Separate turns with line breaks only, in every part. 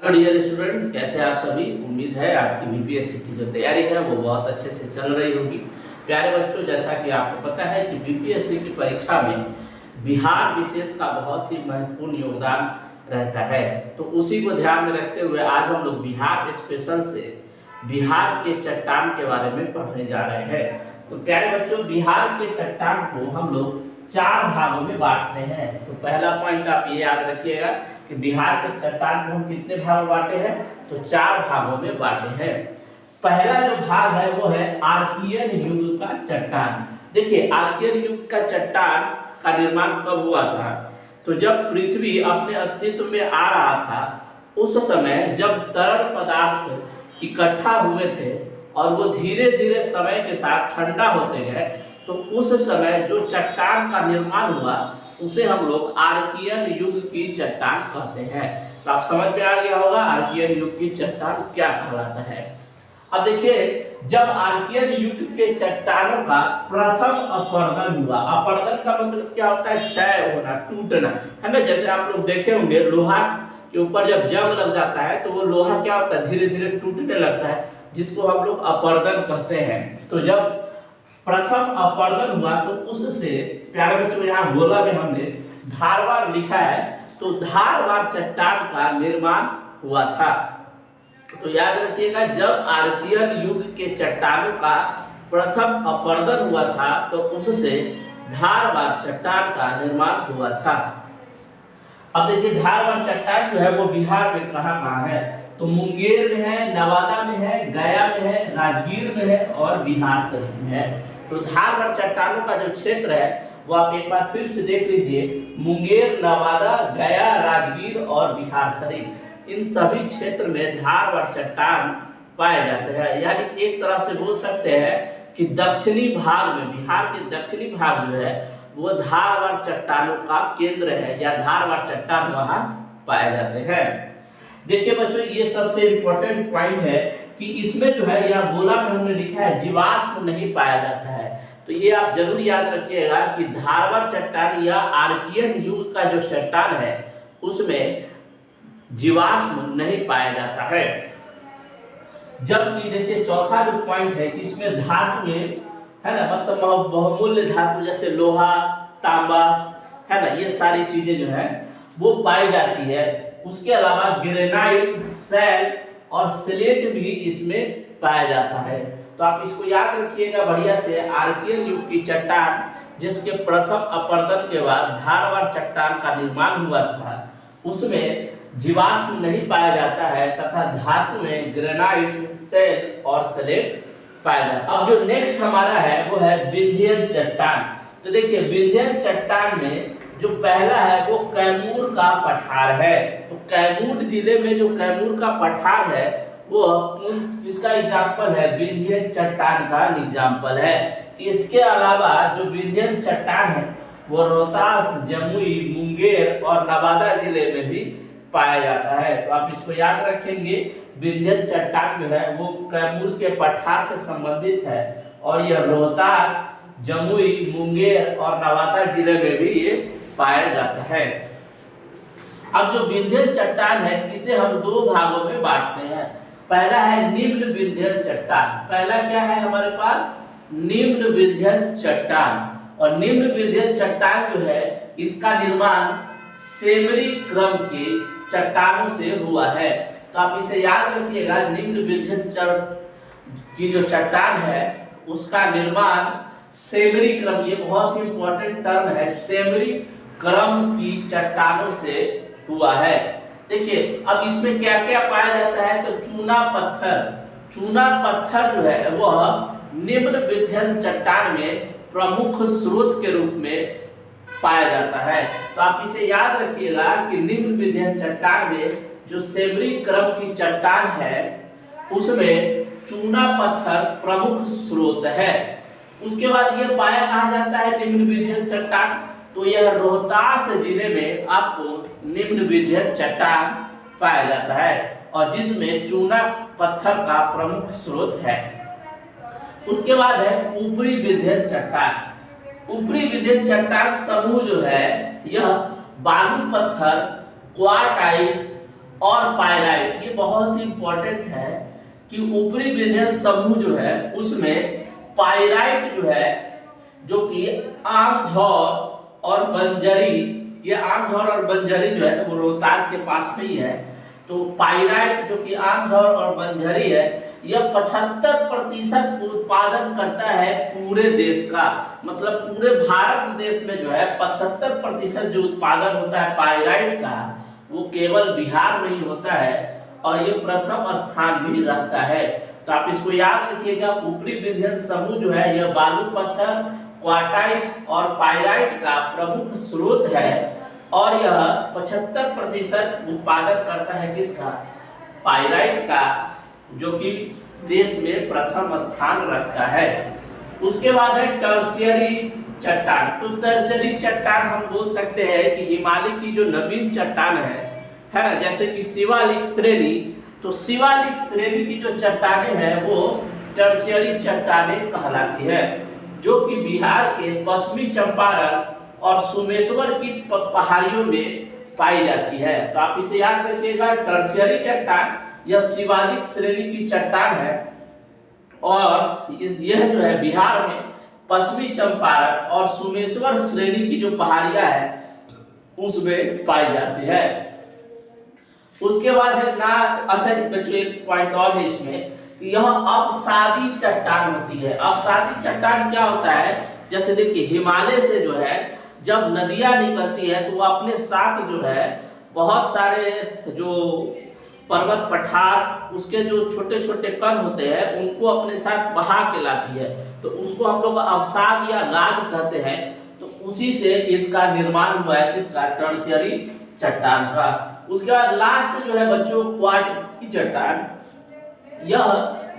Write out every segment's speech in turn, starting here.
Hello dear student, कैसे आप सभी। उम्मीद है आपकी बीपीएससी की जो तैयारी है वो बहुत अच्छे से चल रही होगी। प्यारे बच्चों, जैसा कि आपको पता है कि बीपीएससी की परीक्षा में बिहार विशेष का बहुत ही महत्वपूर्ण योगदान रहता है, तो उसी को ध्यान में रखते हुए आज हम लोग बिहार स्पेशल से बिहार के चट्टान के बारे में पढ़ने जा रहे हैं। तो प्यारे बच्चों, बिहार के चट्टान को हम लोग 4 भागों में बांटते हैं। तो पहला पॉइंट आप ये याद रखिएगा कि बिहार के चट्टान को हम कितने भाग में बांटे हैं, तो 4 भागों में बांटे हैं। पहला जो भाग है वो है आर्कियन युग का चट्टान। देखिए, आर्कियन युग का चट्टान का निर्माण कब हुआ था, तो जब पृथ्वी अपने अस्तित्व में आ रहा था उस समय जब तरल पदार्थ इकट्ठा हुए थे और वो धीरे धीरे समय के साथ ठंडा होते गए, तो उस समय जो चट्टान का निर्माण हुआ उसे हम लोग आर्कियन युग की चट्टान कहते हैं। तो आप समझ में आ गया होगा आर्कियन युग की चट्टान क्या कहलाता है। अब देखिए, जब आर्कियन युग के चट्टानों का प्रथम अपरदन हुआ, अपरदन का मतलब क्या होता है, क्षय होना, टूटना, है ना। जैसे आप लोग देखे होंगे लोहा के ऊपर जब जंग लग जाता है तो वो लोहा क्या होता है, धीरे धीरे टूटने लगता है, जिसको हम लोग अपरदन कहते हैं। तो जब प्रथम अपरदन हुआ तो उससे, प्यारे बच्चों, यहाँ गोला में हमने धारवाड़ लिखा है, तो धारवाड़ चट्टान का निर्माण हुआ था। तो याद रखिएगा, जब आर्कियन युग के चट्टानों का प्रथम अपरदन हुआ था तो उससे धारवाड़ चट्टान का निर्माण हुआ था। अब देखिए, धारवाड़ चट्टान जो है वो बिहार में कहाँ है, तो मुंगेर में है, नवादा में है, गया में है, राजगीर में है और बिहार शरीफ में है। तो धारवाड़ चट्टानों का जो क्षेत्र है वो आप एक बार फिर से देख लीजिए, मुंगेर, नवादा, गया, राजगीर और बिहार शरीफ, इन सभी क्षेत्र में धारवाड़ चट्टान पाए जाते हैं। यानी एक तरह से बोल सकते हैं कि दक्षिणी भाग में, बिहार के दक्षिणी भाग जो है वो धारवाड़ चट्टानों का केंद्र है, या धारवाड़ चट्टान वहां पाए जाते हैं। देखिए बच्चों, ये सबसे इम्पोर्टेंट पॉइंट है कि इसमें जो है, यहाँ गोला में हमने लिखा है जीवाश्म नहीं पाया जाता है। तो ये आप जरूर याद रखिएगा कि धारवाड़ चट्टान या आर्कियन युग का जो चट्टान है उसमें जीवाश्म नहीं पाया जाता है। जबकि देखिए, चौथा जो पॉइंट है कि इसमें धातु में, है ना, मतलब बहुमूल्य धातु जैसे लोहा, तांबा, है ना, ये सारी चीजें जो है वो पाई जाती है। उसके अलावा ग्रेनाइट, सैल और स्लेट भी इसमें पाया जाता है। तो आप इसको याद रखिएगा बढ़िया से, आर्कियन युग की चट्टान जिसके प्रथम अपरदन के बाद धारवाड़ चट्टान का निर्माण हुआ था उसमें जीवाश्म नहीं पाया जाता है तथा धातु में ग्रेनाइट, सैल और स्लेट पाया जाता है। अब जो नेक्स्ट हमारा है वो है विंध्यन चट्टान। तो देखिए, विंध्यन चट्टान में जो पहला है वो कैमूर का पठार है। तो कैमूर जिले में जो कैमूर का पठार है वो इसका एग्जाम्पल है, विंध्यन चट्टान का एग्जाम्पल है। इसके अलावा जो विंध्यन चट्टान है वो रोहतास, जमुई, मुंगेर और नवादा जिले में भी पाया जाता है। तो आप इसको याद रखेंगे, विंध्यन चट्टान जो है वो कैमूर के पठार से संबंधित है और यह रोहतास, जमुई, मुंगेर और नवादा जिले में भी ये पाया जाता है। अब जो विंध्यन चट्टान है इसे हम 2 भागों में बांटते हैं। पहला है निम्न विंध्यन चट्टान। पहला क्या है हमारे पास, निम्न विंध्यन चट्टान। और निम्न विंध्यन चट्टान जो है इसका निर्माण सेमरी क्रम के चट्टानों से हुआ है। तो आप इसे याद रखिएगा, निम्न विंध्यन की जो चट्टान है उसका निर्माण सेमरी क्रम, ये बहुत ही इंपॉर्टेंट टर्म है, सेमरी क्रम की चट्टानों से हुआ है। देखिए, अब इसमें क्या क्या पाया जाता है, तो चूना पत्थर। चूना पत्थर जो है वह निम्न विंध्यन चट्टान में प्रमुख स्रोत के रूप में पाया जाता है। तो आप इसे याद रखिएगा कि निम्न विंध्यन चट्टान में जो सेमरी क्रम की चट्टान है उसमें चूना पत्थर प्रमुख स्रोत है। उसके बाद यह पाया कहाँ जाता है निम्न विंध्यन चट्टान, तो यह रोहतास जिले में आपको निम्न विंध्यन चट्टान पाया जाता है और जिसमें चूना पत्थर का प्रमुख स्रोत है। उसके बाद है ऊपरी विंध्यन चट्टान। ऊपरी विंध्यन चट्टान समूह जो है यह बालू पत्थर, क्वार्टाइट और पाइराइट। ये बहुत ही इंपॉर्टेंट है कि ऊपरी विंध्यन समूह जो है उसमें पाइराइट जो है, जो कि आमझौर और बंजरी, ये आमझौर और बंजरी जो है वो रोहतास के पास में ही है। तो पाइराइट जो कि आमझौर और बंजरी है, यह 75% उत्पादन करता है पूरे देश का। मतलब पूरे भारत देश में जो है 75% जो उत्पादन होता है पाइराइट का, वो केवल बिहार में ही होता है और ये प्रथम स्थान भी रखता है। तो आप इसको याद रखिएगा, ऊपरी विंध्यन समूह जो है यह बालू पत्थर, क्वार्टाइट और पाइराइट का प्रमुख स्रोत है और यह 75% उत्पादन करता है किसका? पाइराइट का, जो कि देश में प्रथम स्थान रखता है। उसके बाद है टर्शियरी चट्टान। तो टर्शियरी चट्टान हम बोल सकते हैं कि हिमालय की जो नवीन चट्टान है ना, जैसे कि शिवालिक श्रेणी। तो शिवालिक श्रेणी की जो चट्टानें हैं वो टर्शियरी चट्टानें कहलाती है, जो कि बिहार के पश्चिमी चंपारण और सोमेश्वर की पहाड़ियों में पाई जाती है। तो आप इसे याद रखिएगा, टर्शियरी चट्टान यह शिवालिक श्रेणी की चट्टान है और यह जो है बिहार में पश्चिमी चंपारण और सोमेश्वर श्रेणी की जो पहाड़ियां है उसमें पाई जाती है। उसके बाद है ना, अच्छा बच्चों एक पॉइंट और है इसमें, यह अपसादी चट्टान होती है। अपसादी चट्टान क्या होता है? जैसे देखिए हिमालय से जो है जब नदियां निकलती है तो वो अपने साथ जो है बहुत सारे जो पर्वत पठार, उसके जो छोटे छोटे कण होते हैं उनको अपने साथ बहा के लाती है। तो उसको हम लोग अवसाद या गाद कहते हैं। तो उसी से इसका निर्माण हुआ है किसका? टर्शियरी चट्टान का। उसके बाद लास्ट जो है बच्चों क्वार्टरी चट्टान, यह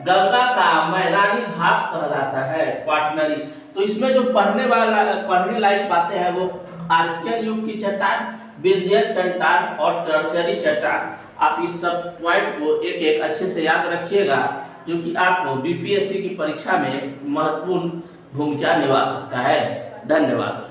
गंगा का मैदानी भाग कहलाता है क्वाटनरी। तो इसमें जो पढ़ने लायक बातें हैं वो आर्कियन युग की चट्टान, विंध्यन चट्टान और टर्शियरी चट्टान। आप इस सब पॉइंट को एक एक अच्छे से याद रखिएगा, जो कि आपको बीपीएससी की परीक्षा में महत्वपूर्ण भूमिका निभा सकता है। धन्यवाद।